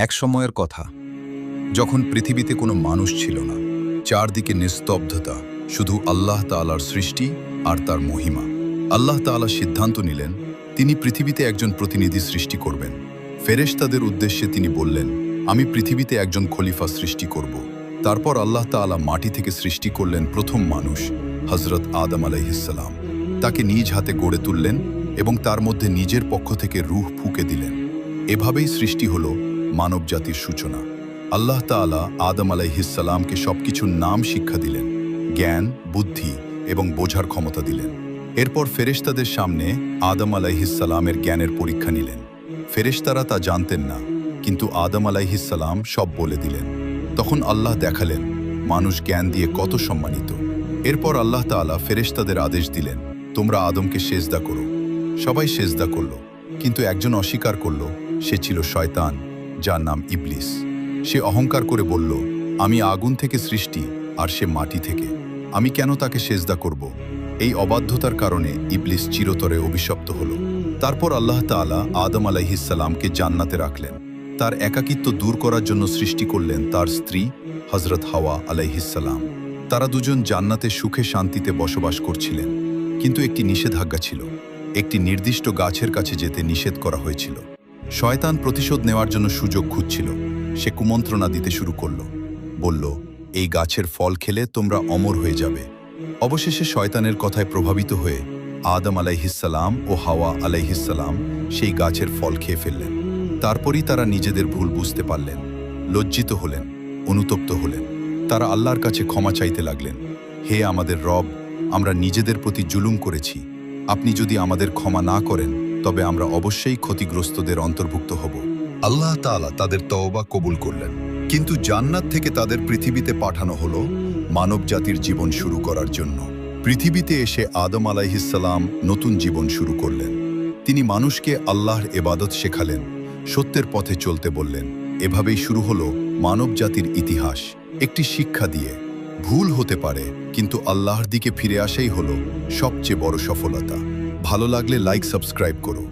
এক সময়ের কথা, যখন পৃথিবীতে কোনো মানুষ ছিল না, চারদিকে নিস্তব্ধতা, শুধু আল্লাহ তাআলার সৃষ্টি আর তার মহিমা। আল্লাহ তাআলা সিদ্ধান্ত নিলেন, তিনি পৃথিবীতে একজন প্রতিনিধি সৃষ্টি করবেন। ফেরেশতাদের উদ্দেশ্যে তিনি বললেন, আমি পৃথিবীতে একজন খলিফা সৃষ্টি করব। তারপর আল্লাহ তাআলা মাটি থেকে সৃষ্টি করলেন প্রথম মানুষ, হযরত আদম আলাইহিসসালাম। তাকে নিজ হাতে গড়ে তুললেন এবং তার মধ্যে নিজের পক্ষ থেকে রূহ ফুঁকে দিলেন। এভাবেই সৃষ্টি হল মানবজাতির সূচনা। আল্লাহ তাআলা আদম আলাইহিসসালামকে সবকিছুর নাম শিক্ষা দিলেন, জ্ঞান, বুদ্ধি এবং বোঝার ক্ষমতা দিলেন। এরপর ফেরেশতাদের সামনে আদম আলাইহিসসালামের জ্ঞানের পরীক্ষা নিলেন। ফেরেশতারা তা জানতেন না, কিন্তু আদম আলাইহিসসালাম সব বলে দিলেন। তখন আল্লাহ দেখালেন মানুষ জ্ঞান দিয়ে কত সম্মানিত। এরপর আল্লাহ তাআলা ফেরেশতাদের আদেশ দিলেন, তোমরা আদমকে সেজদা করো। সবাই সেজদা করল, কিন্তু একজন অস্বীকার করল। সে ছিল শয়তান, যার নাম ইবলিস। সে অহংকার করে বলল, আমি আগুন থেকে সৃষ্টি আর সে মাটি থেকে, আমি কেন তাকে সেজদা করব? এই অবাধ্যতার কারণে ইবলিস চিরতরে অভিশপ্ত হল। তারপর আল্লাহ তাআলা আদম আলাইহিসসালামকে জান্নাতে রাখলেন। তার একাকিত্ব দূর করার জন্য সৃষ্টি করলেন তার স্ত্রী হযরত হাওয়া আলাইহিসসালাম। তারা দুজন জান্নাতে সুখে শান্তিতে বসবাস করছিলেন, কিন্তু একটি নিষেধাজ্ঞা ছিল। একটি নির্দিষ্ট গাছের কাছে যেতে নিষেধ করা হয়েছিল। শয়তান প্রতিশোধ নেওয়ার জন্য সুযোগ খুঁজছিল। সে কুমন্ত্রণা দিতে শুরু করল, বলল, এই গাছের ফল খেলে তোমরা অমর হয়ে যাবে। অবশেষে শয়তানের কথায় প্রভাবিত হয়ে আদম আলাইহিসসালাম ও হাওয়া আলাইহিসসালাম সেই গাছের ফল খেয়ে ফেললেন। তারপরই তারা নিজেদের ভুল বুঝতে পারলেন, লজ্জিত হলেন, অনুতপ্ত হলেন। তারা আল্লাহর কাছে ক্ষমা চাইতে লাগলেন, হে আমাদের রব, আমরা নিজেদের প্রতি জুলুম করেছি। আপনি যদি আমাদের ক্ষমা না করেন, তবে আমরা অবশ্যই ক্ষতিগ্রস্তদের অন্তর্ভুক্ত হব। আল্লাহ তাআলা তাদের তওবা কবুল করলেন, কিন্তু জান্নাত থেকে তাদের পৃথিবীতে পাঠানো হলো মানবজাতির জীবন শুরু করার জন্য। পৃথিবীতে এসে আদম আলাইহিসসালাম নতুন জীবন শুরু করলেন। তিনি মানুষকে আল্লাহর ইবাদত শেখালেন, সত্যের পথে চলতে বললেন। এভাবেই শুরু হলো মানবজাতির ইতিহাস, একটি শিক্ষা দিয়ে। ভুল হতে পারে, কিন্তু আল্লাহর দিকে ফিরে আসাই হলো সবচেয়ে বড় সফলতা। ভালো লাগলে লাইক, সাবস্ক্রাইব করো।